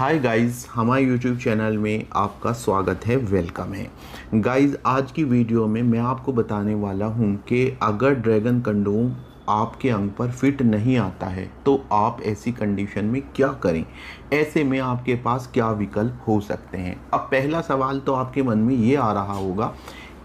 Hi guys, हमारे YouTube channel में आपका स्वागत है, वेलकम है। गाइस, आज की वीडियो में मैं आपको बताने वाला हूं कि अगर ड्रैगन कंडोम आपके अंग पर फिट नहीं आता है तो आप ऐसी कंडीशन में क्या करें। ऐसे में आपके पास क्या विकल्प हो सकते हैं। अब पहला सवाल तो आपके मन में ये आ रहा होगा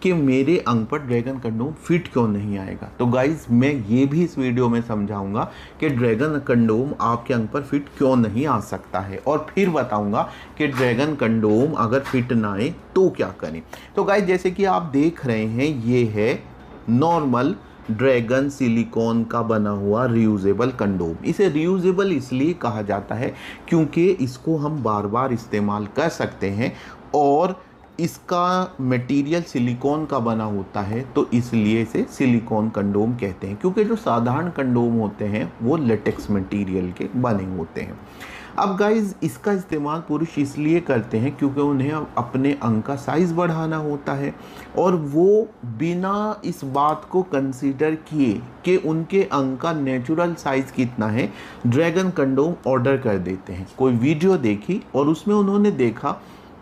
कि मेरे अंग पर ड्रैगन कंडोम फिट क्यों नहीं आएगा। तो गाइज, मैं ये भी इस वीडियो में समझाऊंगा कि ड्रैगन कंडोम आपके अंग पर फिट क्यों नहीं आ सकता है, और फिर बताऊंगा कि ड्रैगन कंडोम अगर फिट ना आए तो क्या करें। तो गाइज, जैसे कि आप देख रहे हैं, ये है नॉर्मल ड्रैगन सिलिकॉन का बना हुआ रियूजेबल कंडोम। इसे रियूजेबल इसलिए कहा जाता है क्योंकि इसको हम बार बार इस्तेमाल कर सकते हैं, और इसका मटेरियल सिलिकॉन का बना होता है, तो इसलिए इसे सिलिकॉन कंडोम कहते हैं। क्योंकि जो साधारण कंडोम होते हैं वो लेटेक्स मटेरियल के बने होते हैं। अब गाइज, इसका इस्तेमाल पुरुष इसलिए करते हैं क्योंकि उन्हें अपने अंग का साइज़ बढ़ाना होता है, और वो बिना इस बात को कंसीडर किए कि उनके अंग का नेचुरल साइज़ कितना है, ड्रैगन कंडोम ऑर्डर कर देते हैं। कोई वीडियो देखी और उसमें उन्होंने देखा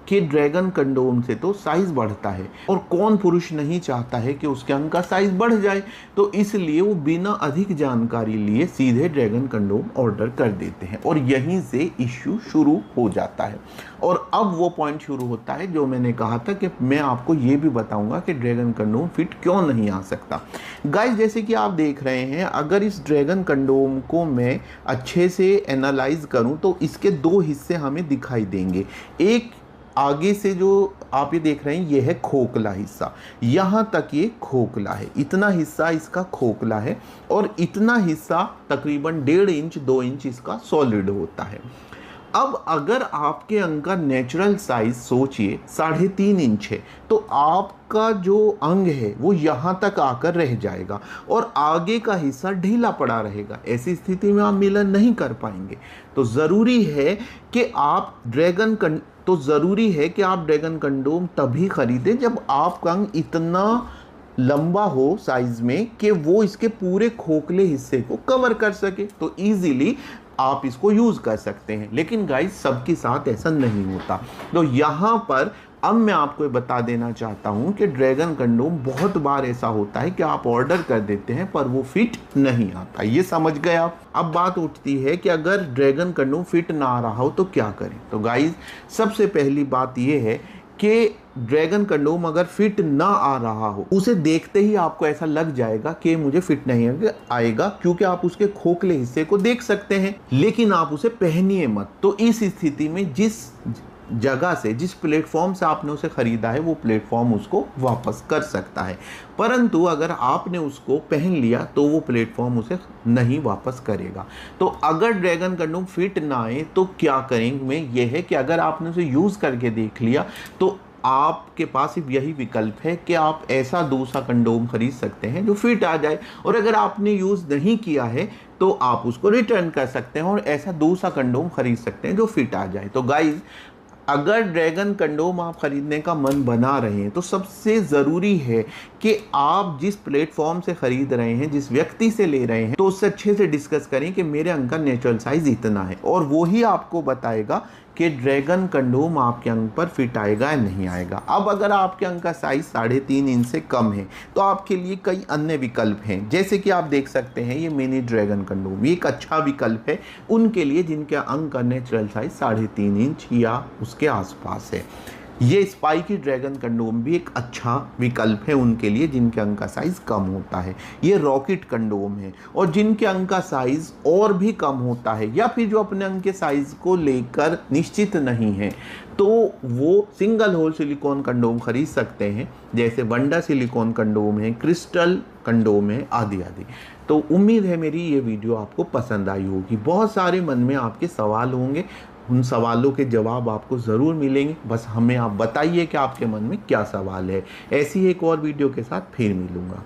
कि ड्रैगन कंडोम से तो साइज़ बढ़ता है, और कौन पुरुष नहीं चाहता है कि उसके अंग का साइज़ बढ़ जाए। तो इसलिए वो बिना अधिक जानकारी लिए सीधे ड्रैगन कंडोम ऑर्डर कर देते हैं, और यहीं से इश्यू शुरू हो जाता है। और अब वो पॉइंट शुरू होता है जो मैंने कहा था कि मैं आपको ये भी बताऊंगा कि ड्रैगन कंडोम फिट क्यों नहीं आ सकता। गाइस, जैसे कि आप देख रहे हैं, अगर इस ड्रैगन कंडोम को मैं अच्छे से एनालाइज करूं तो इसके दो हिस्से हमें दिखाई देंगे। एक आगे से जो आप ये देख रहे हैं, ये है खोखला हिस्सा। यहाँ तक ये खोखला है, इतना हिस्सा इसका खोखला है, और इतना हिस्सा तकरीबन 1.5 इंच 2 इंच इसका सॉलिड होता है। अब अगर आपके अंग का नेचुरल साइज सोचिए 3.5 इंच है, तो आपका जो अंग है वो यहाँ तक आकर रह जाएगा और आगे का हिस्सा ढीला पड़ा रहेगा। ऐसी स्थिति में आप मिलन नहीं कर पाएंगे। तो ज़रूरी है कि आप ड्रैगन कंडोम तभी खरीदें जब आपका अंग इतना लंबा हो साइज में कि वो इसके पूरे खोखले हिस्से को कवर कर सके, तो इजीली आप इसको यूज कर सकते हैं। लेकिन गाइस, सबके साथ ऐसा नहीं होता। तो यहाँ पर अब मैं आपको बता देना चाहता हूँ कि ड्रैगन कंडोम बहुत बार ऐसा होता है कि आप ऑर्डर कर देते हैं पर वो फिट नहीं आता। ये समझ गए आप। अब बात उठती है कि अगर ड्रैगन कंडोम फिट ना आ रहा हो तो क्या करें। तो गाइस, सबसे पहली बात ये है कि ड्रैगन कंडोम अगर फिट ना आ रहा हो, उसे देखते ही आपको ऐसा लग जाएगा कि मुझे फिट नहीं आएगा, क्योंकि आप उसके खोखले हिस्से को देख सकते हैं, लेकिन आप उसे पहनिए मत। तो इस स्थिति में जिस जगह से, जिस प्लेटफॉर्म से आपने उसे खरीदा है, वो प्लेटफॉर्म उसको वापस कर सकता है। परंतु अगर आपने उसको पहन लिया तो वो प्लेटफॉर्म उसे नहीं वापस करेगा। तो अगर ड्रैगन कंडोम फिट ना आए तो क्या करेंगे, ये है कि अगर आपने उसे यूज़ करके देख लिया तो आपके पास सिर्फ यही विकल्प है कि आप ऐसा दूसरा कंडोम खरीद सकते हैं जो फिट आ जाए, और अगर आपने यूज़ नहीं किया है तो आप उसको रिटर्न कर सकते हैं और ऐसा दूसरा कंडोम खरीद सकते हैं जो फिट आ जाए। तो गाइज, अगर ड्रैगन कंडोम आप खरीदने का मन बना रहे हैं तो सबसे ज़रूरी है कि आप जिस प्लेटफॉर्म से खरीद रहे हैं, जिस व्यक्ति से ले रहे हैं, तो उससे अच्छे से डिस्कस करें कि मेरे अंग का नेचुरल साइज इतना है, और वो ही आपको बताएगा कि ड्रैगन कंडोम आपके अंग पर फिट आएगा या नहीं आएगा। अब अगर आपके अंग का साइज 3.5 इंच से कम है तो आपके लिए कई अन्य विकल्प हैं। जैसे कि आप देख सकते हैं, ये मिनी ड्रैगन कंडोम, ये एक अच्छा विकल्प है उनके लिए जिनके अंग का नेचुरल साइज 3.5 इंच या उसके आसपास है। ये स्पाइकी ड्रैगन कंडोम भी एक अच्छा विकल्प है उनके लिए जिनके अंग का साइज कम होता है। ये रॉकेट कंडोम है, और जिनके अंग का साइज और भी कम होता है, या फिर जो अपने अंग के साइज को लेकर निश्चित नहीं है, तो वो सिंगल होल सिलिकॉन कंडोम खरीद सकते हैं। जैसे वंडा सिलिकॉन कंडोम है, क्रिस्टल कंडोम है, आदि आदि। तो उम्मीद है मेरी ये वीडियो आपको पसंद आई होगी। बहुत सारे मन में आपके सवाल होंगे, उन सवालों के जवाब आपको ज़रूर मिलेंगे। बस हमें आप बताइए कि आपके मन में क्या सवाल है। ऐसी एक और वीडियो के साथ फिर मिलूँगा।